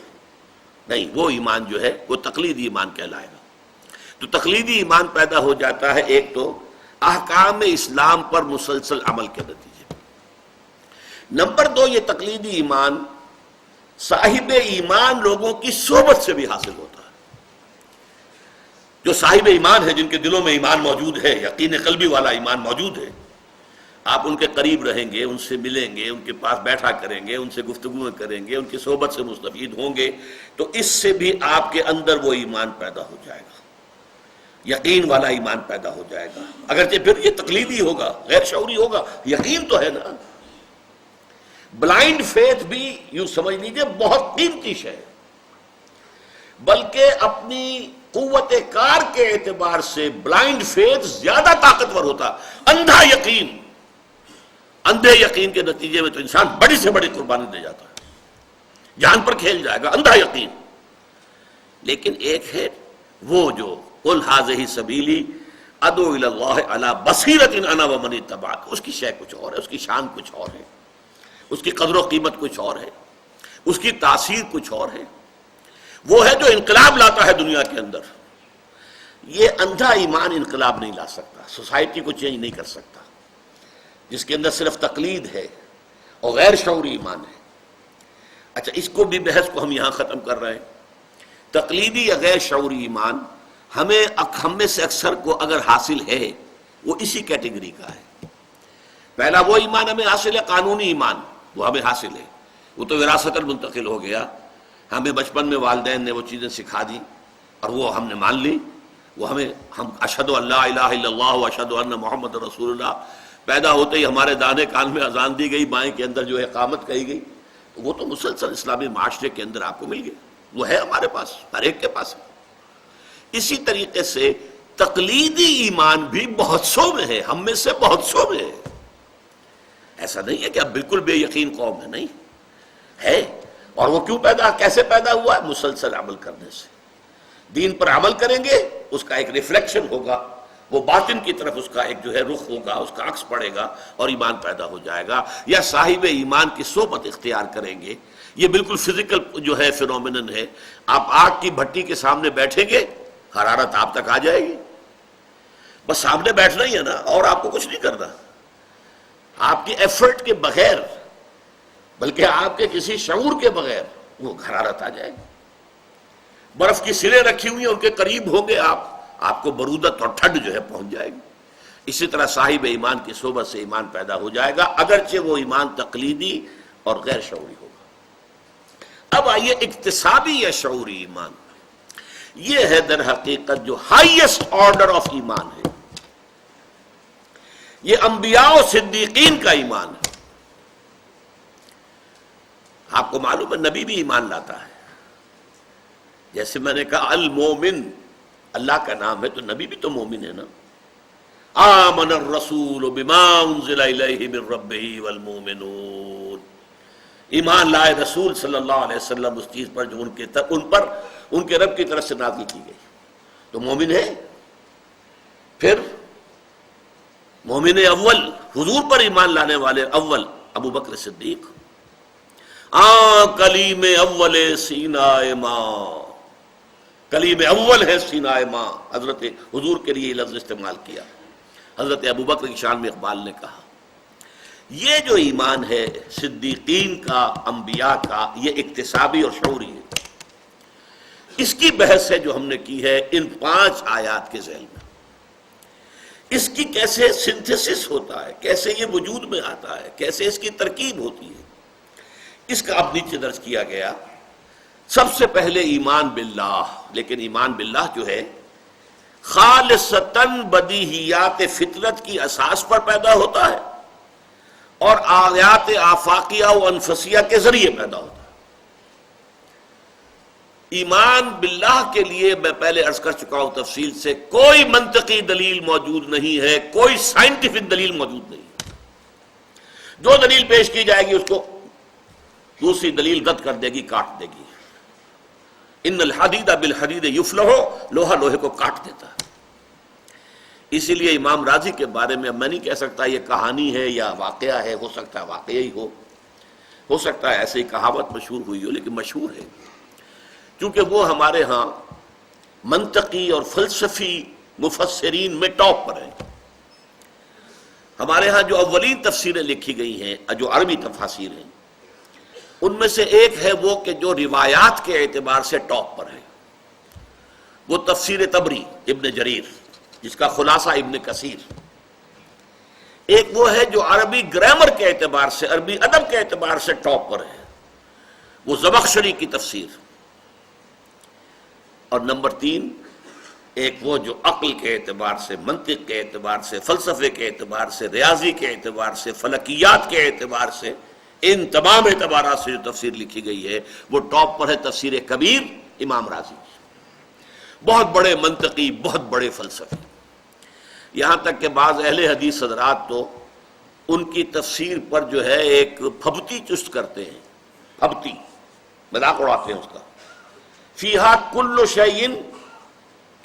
نہیں، وہ ایمان جو ہے وہ تقلیدی ایمان کہلائے گا۔ تو تقلیدی ایمان پیدا ہو جاتا ہے ایک تو احکام اسلام پر مسلسل عمل کے نتیجے میں۔ نمبر دو، یہ تقلیدی ایمان صاحب ایمان لوگوں کی صحبت سے بھی حاصل ہوتا ہے۔ جو صاحب ایمان ہے، جن کے دلوں میں ایمان موجود ہے، یقین قلبی والا ایمان موجود ہے، آپ ان کے قریب رہیں گے، ان سے ملیں گے، ان کے پاس بیٹھا کریں گے، ان سے گفتگو کریں گے، ان کی صحبت سے مستفید ہوں گے، تو اس سے بھی آپ کے اندر وہ ایمان پیدا ہو جائے گا، یقین والا ایمان پیدا ہو جائے گا، اگرچہ پھر یہ تقلیدی ہوگا، غیر شعوری ہوگا، یقین تو ہے نا۔ بلائنڈ فیتھ بھی یوں سمجھ لیجئے بہت قیمتی شے ہے، بلکہ اپنی قوت کار کے اعتبار سے بلائنڈ فیتھ زیادہ طاقتور ہوتا۔ اندھا یقین، اندھے یقین کے نتیجے میں تو انسان بڑی سے بڑی قربانی دے جاتا ہے، جان پر کھیل جائے گا، اندھا یقین۔ لیکن ایک ہے وہ جو قل ھذہ سبیلی ادعو الی اللہ علی بصیرۃ انا ومن اتبعنی، اس کی شے کچھ اور ہے، اس کی شان کچھ اور ہے، اس کی قدر و قیمت کچھ اور ہے، اس کی تاثیر کچھ اور ہے، وہ ہے جو انقلاب لاتا ہے دنیا کے اندر۔ یہ اندھا ایمان انقلاب نہیں لا سکتا، سوسائٹی کو چینج نہیں کر سکتا، جس کے اندر صرف تقلید ہے اور غیر شعوری ایمان ہے۔ اچھا، اس کو بھی بحث کو ہم یہاں ختم کر رہے ہیں۔ تقلیدی یا غیر شعوری ایمان ہم میں سے اکثر کو اگر حاصل ہے وہ اسی کیٹیگری کا ہے۔ پہلا وہ ایمان ہمیں حاصل ہے قانونی ایمان، وہ ہمیں حاصل ہے، وہ تو وراثتاً منتقل ہو گیا، ہمیں بچپن میں والدین نے وہ چیزیں سکھا دی اور وہ ہم نے مان لی، وہ ہم اشہد ان لا الہ الا اللہ و اشہد ان محمد رسول اللہ، پیدا ہوتے ہی ہمارے دانے کان میں اذان دی گئی، بائیں کے اندر جو ہے اقامت کہی گئی، وہ تو مسلسل اسلامی معاشرے کے اندر آپ کو مل گیا، وہ ہے ہمارے پاس، ہر ایک کے پاس ہے۔ اسی طریقے سے تقلیدی ایمان بھی بہت سو میں ہے، ہم میں سے بہت سو میں ہے۔ ایسا نہیں ہے کہ اب بالکل بے یقین قوم ہے، نہیں ہے۔ اور وہ کیوں کیسے پیدا ہوا ہے؟ مسلسل عمل کرنے سے۔ دین پر عمل کریں گے، اس کا ایک ریفلیکشن ہوگا، وہ باطن کی طرف اس کا ایک جو ہے رخ ہوگا، اس کا عکس پڑے گا اور ایمان پیدا ہو جائے گا۔ یا صاحب ایمان کی صحبت اختیار کریں گے، یہ بالکل فزیکل جو ہے فینومینن ہے۔ آپ آگ کی بھٹی کے سامنے بیٹھیں گے، حرارت آپ تک آ جائے گی، بس سامنے بیٹھنا ہی ہے نا، اور آپ کو کچھ نہیں کرنا، آپ کی ایفرٹ کے بغیر، بلکہ آپ کے کسی شعور کے بغیر وہ حرارت آ جائے گی۔ برف کی سلیں رکھی ہوئی ہیں، ان کے قریب ہوں گے آپ کو برودت اور ٹھنڈ جو ہے پہنچ جائے گی۔ اسی طرح صاحب ایمان کی صحبت سے ایمان پیدا ہو جائے گا، اگرچہ وہ ایمان تقلیدی اور غیر شعوری ہوگا۔ اب آئیے اکتسابی یا شعوری ایمان، یہ ہے در حقیقت جو ہائیسٹ آرڈر آف ایمان ہے، یہ انبیاء و صدیقین کا ایمان ہے۔ آپ کو معلوم ہے نبی بھی ایمان لاتا ہے، جیسے میں نے کہا المومن اللہ کا نام ہے، تو نبی بھی تو مومن ہے نا۔ آمن الرسول بما انزل الیہ من ربہ والمومنون، ایمان لائے رسول صلی اللہ علیہ وسلم اس چیز پر جو ان کے رب کی طرف سے نازل کی گئی، تو مومن ہے۔ پھر مومن اول، حضور پر ایمان لانے والے اول ابو بکر صدیق، کلیم اول سینائے ماں، کلیم اول ہے سینائے ماں، حضرت حضور کے لیے یہ لفظ استعمال کیا، حضرت ابو بکر کی شان میں اقبال نے کہا۔ یہ جو ایمان ہے صدیقین کا، انبیاء کا، یہ اکتسابی اور شعوری ہے۔ اس کی بحث ہے جو ہم نے کی ہے ان 5 آیات کے ذیل میں۔ اس کی کیسے سنتھسس ہوتا ہے، کیسے یہ وجود میں آتا ہے، کیسے اس کی ترکیب ہوتی ہے، اس کا اب نیچے درج کیا گیا۔ سب سے پہلے ایمان باللہ، لیکن ایمان باللہ جو ہے خالصتاً بدیہیات فطرت کی اساس پر پیدا ہوتا ہے اور آیات آفاقیہ و انفسیہ کے ذریعے پیدا ہوتا ہے۔ ایمان باللہ کے لیے میں پہلے عرض کر چکا ہوں تفصیل سے، کوئی منطقی دلیل موجود نہیں ہے، کوئی سائنٹیفک دلیل موجود نہیں ہے۔ جو دلیل پیش کی جائے گی اس کو دوسری دلیل رد کر دے گی، کاٹ دے گی۔ ان الحدید بالحدید یفلح، لوہا لوہے کو کاٹ دیتا ہے۔ اسی لیے امام راضی کے بارے میں میں نہیں کہہ سکتا یہ کہانی ہے یا واقعہ ہے، ہو سکتا ہے واقعہ ہی ہو سکتا ہے ایسے ہی کہاوت مشہور ہوئی ہو، لیکن مشہور ہے کیونکہ وہ ہمارے ہاں منطقی اور فلسفی مفسرین میں ٹاپ پر ہیں۔ ہمارے ہاں جو اولین تفسیریں لکھی گئی ہیں، جو عربی تفاسیر ہیں، ان میں سے ایک ہے وہ کہ جو روایات کے اعتبار سے ٹاپ پر ہے، وہ تفسیر طبری ابن جریر جس کا خلاصہ ابن کثیر۔ ایک وہ ہے جو عربی گرامر کے اعتبار سے، عربی ادب کے اعتبار سے ٹاپ پر ہے، وہ زمخشری کی تفسیر۔ اور نمبر 3 ایک وہ جو عقل کے اعتبار سے، منطق کے اعتبار سے، فلسفے کے اعتبار سے، ریاضی کے اعتبار سے، فلکیات کے اعتبار سے، ان تمام اعتبارات سے جو تفسیر لکھی گئی ہے وہ ٹاپ پر ہے تفسیر کبیر امام راضی۔ بہت بڑے منطقی، بہت بڑے فلسفی، یہاں تک کہ بعض اہل حدیث حضرات تو ان کی تفسیر پر جو ہے ایک پھبتی چست کرتے ہیں، پھبتی مذاق اڑاتے ہیں اس کا، فیہا کل شیء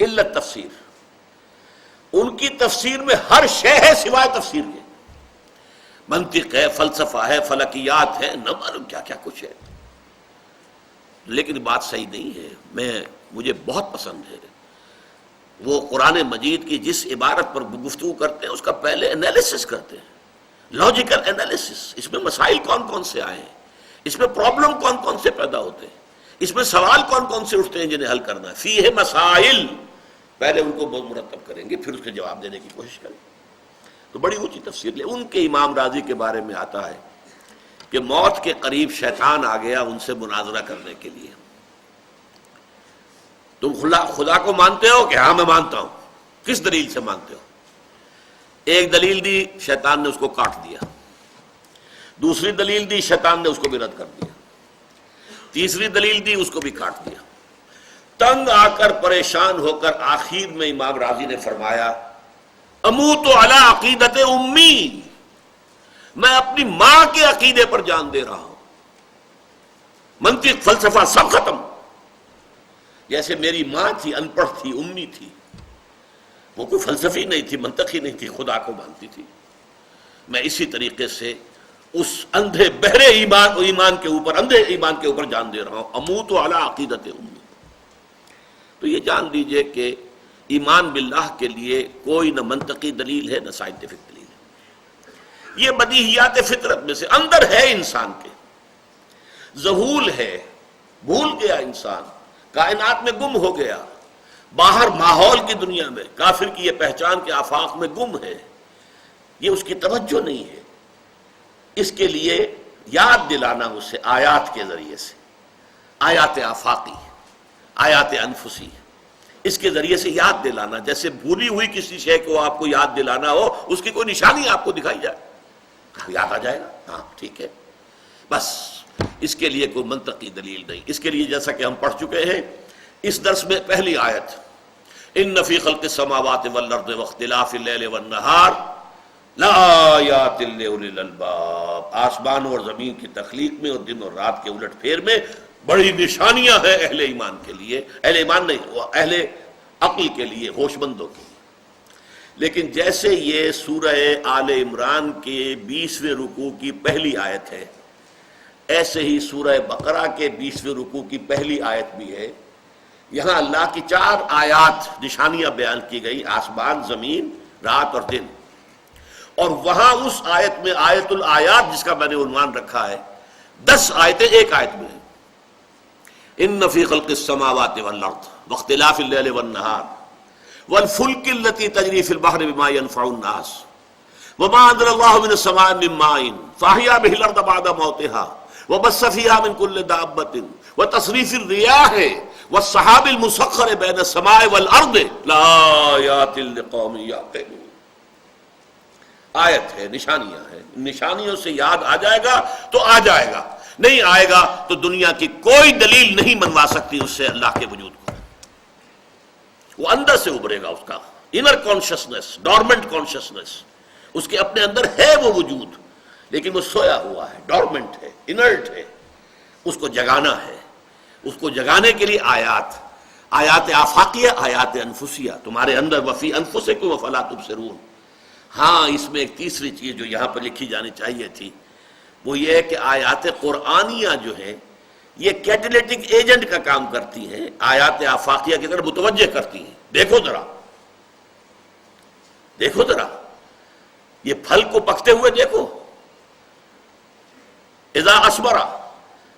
الا التفسیر، ان کی تفسیر میں ہر شے ہے سوائے تفسیر کے، منطق ہے، فلسفہ ہے، فلکیات ہے، نہ معلوم کیا کیا کچھ ہے۔ لیکن بات صحیح نہیں ہے، مجھے بہت پسند ہے وہ قرآن مجید کی جس عبارت پر گفتگو کرتے ہیں اس کا پہلے انالیسس کرتے ہیں، لاجیکل انالیسس، اس میں مسائل کون کون سے آئے ہیں، اس میں پرابلم کون کون سے پیدا ہوتے ہیں، اس میں سوال کون کون سے اٹھتے ہیں جنہیں حل کرنا ہے، فیہ مسائل، پہلے ان کو بہت مرتب کریں گے، پھر اس کے جواب دینے کی کوشش کریں گے۔ تو بڑی اونچی تفسیر لے۔ ان کے امام راضی کے بارے میں آتا ہے کہ موت کے قریب شیطان آ گیا ان سے مناظرہ کرنے کے لیے، تم خدا کو مانتے ہو کہ ہاں میں مانتا ہوں، کس دلیل سے مانتے ہو؟ ایک دلیل دی، شیطان نے اس کو کاٹ دیا، دوسری دلیل دی، شیطان نے اس کو بھی رد کر دیا، تیسری دلیل دی، اس کو بھی کاٹ دیا۔ تنگ آ کر پریشان ہو کر آخر میں امام راضی نے فرمایا اموت علی عقیدت امی، میں اپنی ماں کے عقیدے پر جان دے رہا ہوں، منطق فلسفہ سب ختم۔ جیسے میری ماں تھی، ان پڑھ تھی، امی تھی، وہ کوئی فلسفی نہیں تھی، منطقی نہیں تھی، خدا کو مانتی تھی، میں اسی طریقے سے اس اندھے بہرے ایمان کے اوپر، اندھے ایمان کے اوپر جان دے رہا ہوں، اموت علی عقیدت امی۔ تو یہ جان لیجئے کہ ایمان باللہ کے لیے کوئی نہ منطقی دلیل ہے نہ سائنٹیفک دلیل ہے، یہ بدیہیات فطرت میں سے اندر ہے، انسان کے ذہول ہے، بھول گیا انسان، کائنات میں گم ہو گیا، باہر ماحول کی دنیا میں کافر کی یہ پہچان کے آفاق میں گم ہے، یہ اس کی توجہ نہیں ہے۔ اس کے لیے یاد دلانا اسے آیات کے ذریعے سے، آیات آفاقی، آیات انفسی، اس کے ذریعے سے یاد دلانا، جیسے بھولی ہوئی کسی شے کو آپ کو یاد دلانا ہو، اس کی کوئی نشانی آپ کو دکھائی جائے، یاد آ جائے گا، ہاں ٹھیک ہے، بس اس کے لیے کوئی منطقی دلیل نہیں۔ اس کے لیے جیسا کہ ہم پڑھ چکے ہیں اس درس میں پہلی آیت، ان فی خلق السماوات والارض واختلاف اللیل والنہار لآیات لأولی الالباب، آسمان اور زمین کی تخلیق میں اور دن اور رات کے الٹ پھیر میں بڑی نشانیاں ہیں اہل ایمان کے لیے، اہل ایمان نہیں، اہل عقل کے لیے، ہوش مندوں کے لیے۔ لیکن جیسے یہ سورہ آل عمران کے 20ویں رکوع کی پہلی آیت ہے، ایسے ہی سورہ بقرہ کے 20ویں رکوع کی پہلی آیت بھی ہے۔ یہاں اللہ کی 4 آیات، نشانیاں بیان کی گئی، آسمان، زمین، رات اور دن، اور وہاں اس آیت میں آیت الآیات جس کا میں نے عنوان رکھا ہے، 10 آیتیں ایک آیت میں ہیں۔ ان فی خلق السماوات والارض واختلاف اللیل والنہار والفلک التي تجری فی البحر بما ينفع الناس وما انزل اللہ من السماء من ماء فاحیا به الارض بعد موتها وبث فيها من كل دابة وتصریف الرياح والسحاب المسخر بین السماء والارض لآیات لقوم یعقلون۔ آیت ہے، نشانیاں ہیں، نشانیوں سے یاد آ جائے گا تو آ جائے گا، نہیں آئے گا تو دنیا کی کوئی دلیل نہیں منوا سکتی اس سے اللہ کے وجود کو۔ وہ اندر سے ابھرے گا، اس کا انر کانشسنس، ڈورمنٹ کانشسنس، اس کے اپنے اندر ہے وہ وجود، لیکن وہ سویا ہوا ہے، ڈورمنٹ ہے، انرٹ ہے، اس کو جگانا ہے۔ اس کو جگانے کے لیے آیات آفاقیہ، آیات انفسیہ تمہارے اندر، وفی انفسکم افلا تبصرون۔ ہاں اس میں ایک تیسری چیز جو یہاں پر لکھی جانی چاہیے تھی، وہ یہ ہے کہ آیات قرآنیہ جو ہیں یہ کیٹلیٹک ایجنٹ کا کام کرتی ہیں، آیات آفاقیہ کی طرف متوجہ کرتی ہیں۔ دیکھو ذرا یہ پھل کو پکتے ہوئے دیکھو، اذا اثمرا،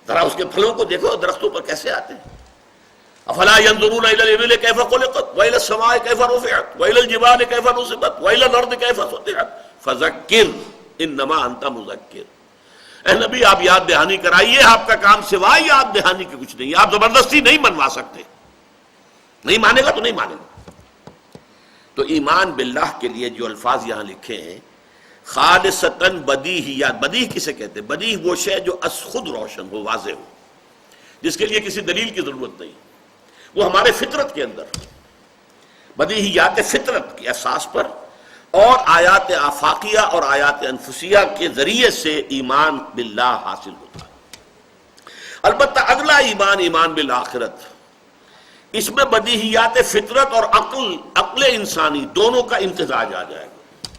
ذرا اس کے پھلوں کو دیکھو درختوں پر کیسے آتے ہیں۔ افلا ينظرون الى الابل كيف خلقت والى السماء كيف رفعت والى الجبال كيف نصبت والى الارض كيف سطحت فذكر انما انت مذکر۔ اے نبی آپ یاد دہانی کرائیے، آپ کا کام سوائے یاد دہانی کے کچھ نہیں، آپ زبردستی نہیں منوا سکتے، نہیں مانے گا تو نہیں مانے گا۔ تو ایمان باللہ کے لیے جو الفاظ یہاں لکھے ہیں، خالصتاً بدیہیات، بدیہ کسے کہتے ہیں؟ بدیہ وہ شے جو از خود روشن ہو، واضح ہو، جس کے لیے کسی دلیل کی ضرورت نہیں، وہ ہمارے فطرت کے اندر، بدیہیات فطرت کی اساس پر، اور آیات آفاقیہ اور آیات انفسیہ کے ذریعے سے ایمان باللہ حاصل ہوتا ہے۔ البتہ اگلا ایمان، ایمان بالآخرت، اس میں بدیہیات فطرت اور عقل انسانی دونوں کا امتزاج آ جائے گا۔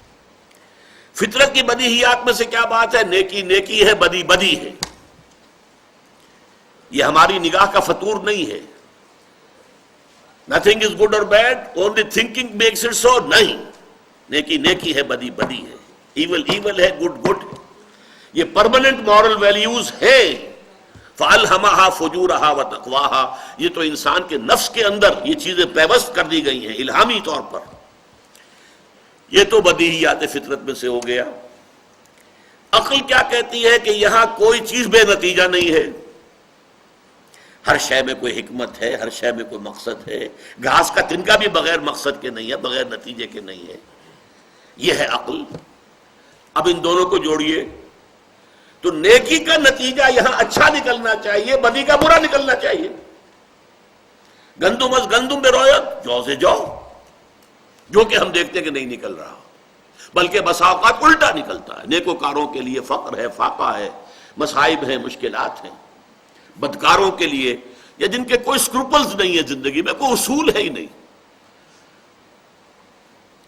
فطرت کی بدیہیات میں سے کیا بات ہے؟ نیکی نیکی ہے، بدی بدی ہے۔ یہ ہماری نگاہ کا فطور نہیں ہے۔ Nothing is good or bad, only thinking makes it so، نہیں، نیکی نیکی ہے، بدی بدی ہے۔ ایول ایول ہے، گڈ گڈ ہے، یہ پرماننٹ مورل ویلیوز ہیں۔ فَأَلْهَمَهَا فُجُورَهَا وَتَقْوَاهَا، یہ تو انسان کے نفس کے اندر یہ چیزیں پیوست کر دی گئی ہیں الہامی طور پر۔ یہ تو بدیہیات فطرت میں سے ہو گیا۔ عقل کیا کہتی ہے کہ یہاں کوئی چیز بے نتیجہ نہیں ہے، ہر شے میں کوئی حکمت ہے، ہر شے میں کوئی مقصد ہے، گھاس کا تنکا بھی بغیر مقصد کے نہیں ہے، بغیر نتیجے کے نہیں ہے، یہ ہے عقل۔ اب ان دونوں کو جوڑیے تو نیکی کا نتیجہ یہاں اچھا نکلنا چاہیے، بدی کا برا نکلنا چاہیے۔ گندم از گندم بے رویت، جو سے جو، جو کہ ہم دیکھتے کہ نہیں نکل رہا، بلکہ بسا اوقات الٹا نکلتا ہے۔ نیکوکاروں کے لیے فقر ہے، فاقہ ہے، مصائب ہیں، مشکلات ہیں۔ بدکاروں کے لیے یا جن کے کوئی سکروپلز نہیں ہے زندگی میں، کوئی اصول ہے ہی نہیں،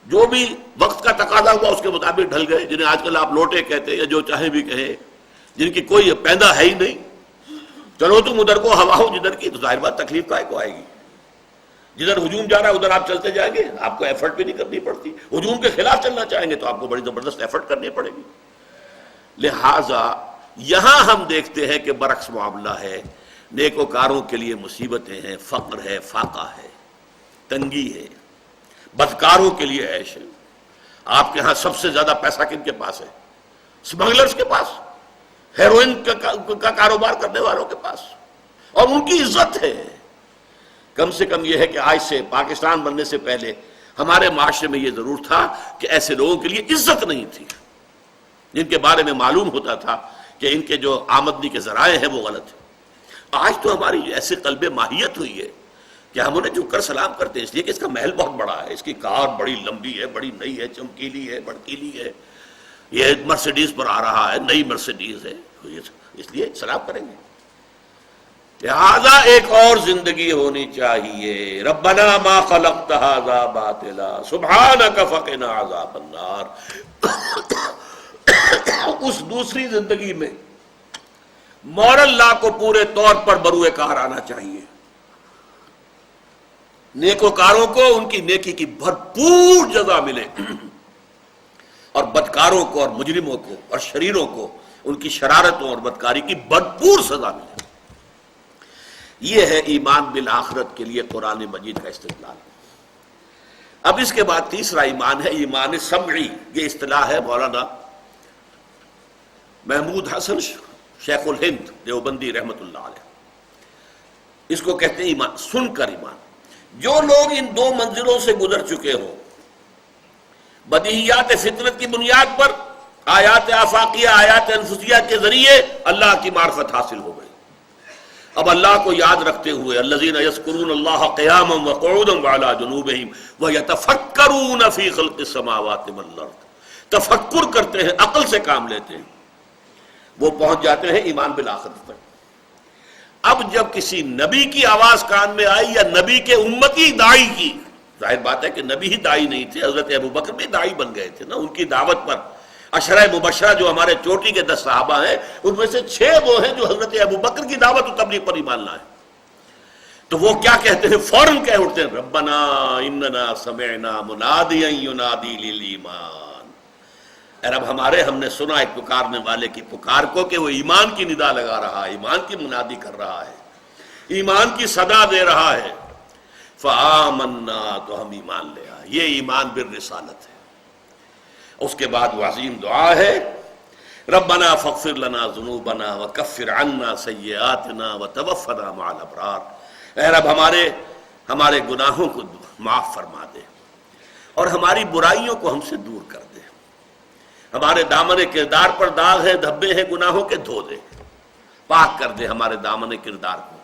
جو بھی وقت کا تقاضا ہوا اس کے مطابق ڈھل گئے، جنہیں آج کل آپ لوٹے کہتے ہیں یا جو چاہیں بھی کہیں، جن کی کوئی پیدا ہے ہی نہیں، چلو تم ادھر کو ہوا ہو جدھر کی، تو ظاہر بات تکلیف کائے کو آئے گی۔ جدھر ہجوم جا رہا ہے ادھر آپ چلتے جائیں گے، آپ کو ایفرٹ بھی نہیں کرنی پڑتی۔ ہجوم کے خلاف چلنا چاہیں گے تو آپ کو بڑی زبردست ایفرٹ کرنی پڑے گی۔ لہٰذا یہاں ہم دیکھتے ہیں کہ برعکس معاملہ ہے، نیکوکاروں کے لیے مصیبتیں ہیں، فقر ہے، فاقہ ہے، تنگی ہے، بدکاروں کے لیے عیش ہے۔ آپ کے ہاں سب سے زیادہ پیسہ کن کے پاس ہے؟ اسمگلرز کے پاس، ہیروئن کا کاروبار کرنے والوں کے پاس، اور ان کی عزت ہے۔ کم سے کم یہ ہے کہ آج سے پاکستان بننے سے پہلے ہمارے معاشرے میں یہ ضرور تھا کہ ایسے لوگوں کے لیے عزت نہیں تھی، جن کے بارے میں معلوم ہوتا تھا کہ ان کے جو آمدنی کے ذرائع ہیں وہ غلط ہیں۔ آج تو ہماری ایسے قلب ماہیت ہوئی ہے کہ ہم انہیں جھک کر سلام کرتے ہیں، اس لیے کہ اس کا محل بہت بڑا ہے، اس کی کار بڑی لمبی ہے، بڑی نئی ہے، چمکیلی ہے، بڑکیلی ہے، یہ مرسیڈیز پر آ رہا ہے، نئی مرسیڈیز ہے، اس لیے سلام کریں گے۔ لہذا ایک اور زندگی ہونی چاہیے۔ ربنا ما خلقت هذا باطلا سبحانک فقنا عذاب النار۔ اس دوسری زندگی میں مورل لا کو پورے طور پر بروئے کار آنا چاہیے۔ نیکوکاروں کو ان کی نیکی کی بھرپور جزا ملے، اور بدکاروں کو اور مجرموں کو اور شریروں کو ان کی شرارتوں اور بدکاری کی بھرپور سزا ملے۔ یہ ہے ایمان بالآخرت کے لیے قرآن مجید کا استدلال۔ اب اس کے بعد تیسرا ایمان ہے ایمان سمعی۔ یہ اصطلاح ہے مولانا محمود حسن شیخ الہند دیوبندی رحمت اللہ علیہ، اس کو کہتے ہیں ایمان سن کر ایمان۔ جو لوگ ان دو منزلوں سے گزر چکے ہوں، بدیہیات فطرت کی بنیاد پر آیات آفاقیہ، آیات انفسیہ کے ذریعے اللہ کی معرفت حاصل ہو گئی، اب اللہ کو یاد رکھتے ہوئے الذین یذکرون اللہ قیاما وقعودا وعلی جنوبہم ویتفکرون فی خلق السماوات والارض، تفکر کرتے ہیں، عقل سے کام لیتے ہیں، وہ پہنچ جاتے ہیں ایمان بالآخرت پر۔ اب جب کسی نبی کی آواز کان میں آئی یا نبی کے امتی داعی کی، ظاہر بات ہے کہ نبی ہی داعی نہیں تھے، حضرت ابوبکر بھی داعی بن گئے تھے نا، ان کی دعوت پر عشرہ مبشرہ جو ہمارے چوٹی کے 10 صحابہ ہیں، ان میں سے 6 وہ ہیں جو حضرت ابوبکر کی دعوت و تبلیغ پر ایمان لائے، تو وہ کیا کہتے ہیں؟ فوراً کہہ اٹھتے ہیں ربنا اننا سمعنا منادیا ینادی للایمان، اے رب ہمارے، ہم نے سنا ایک پکارنے والے کی پکار کو کہ وہ ایمان کی ندا لگا رہا ہے، ایمان کی منادی کر رہا ہے، ایمان کی صدا دے رہا ہے، فآمنا، تو ہم ایمان لے آئے۔ یہ ایمان بالرسالت ہے۔ اس کے بعد وہ عظیم دعا ہے ربنا فاغفر لنا ذنوبنا وکفر عنا سیئاتنا وتوفنا مع الابرار، اے رب ہمارے گناہوں کو معاف فرما دے اور ہماری برائیوں کو ہم سے دور کر دے، ہمارے دامن کردار پر داغ ہے، دھبے ہیں گناہوں کے، دھو دے، پاک کر دے ہمارے دامن کردار کو،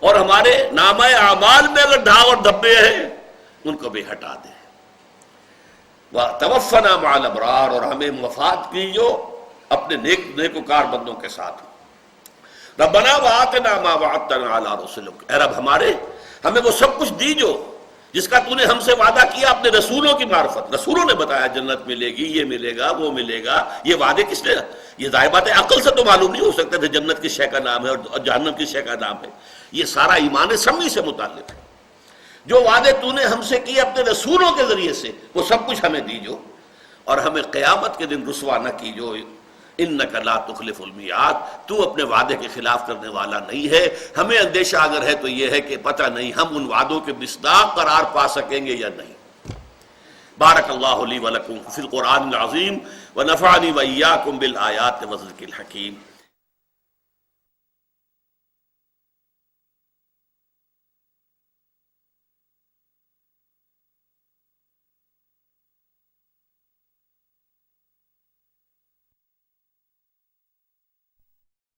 اور ہمارے نامہ اعمال میں اگر داغ اور دھبے ہیں ان کو بھی ہٹا دے، وَتَوَفَّنَا مَعَ الْأَبْرَارِ، اور ہمیں وفات کیجو اپنے نیکوکار بندوں کے ساتھ۔ ربنا وآتنا ما وعدتنا علی رسلک، اے رب ہمیں وہ سب کچھ دیجو جس کا تو نے ہم سے وعدہ کیا اپنے رسولوں کی معرفت۔ رسولوں نے بتایا جنت ملے گی، یہ ملے گا، وہ ملے گا، یہ وعدے کس نے؟ یہ ظاہر بات ہے عقل سے تو معلوم نہیں ہو سکتا تھا جنت کس شے کا نام ہے اور جہنم کس شے کا نام ہے، یہ سارا ایمان سمعی سے متعلق ہے۔ جو وعدے تو نے ہم سے کیے اپنے رسولوں کے ذریعے سے وہ سب کچھ ہمیں دیجو، اور ہمیں قیامت کے دن رسوا نہ کیجو، انک لا تخلف المیعاد، تو اپنے وعدے کے خلاف کرنے والا نہیں ہے۔ ہمیں اندیشہ اگر ہے تو یہ ہے کہ پتہ نہیں ہم ان وعدوں کے مصداق قرار پا سکیں گے یا نہیں۔ بارک اللہ لی ولکم فی القرآن العظیم ونفعنی وإیاکم بالآیات والذکر الحکیم۔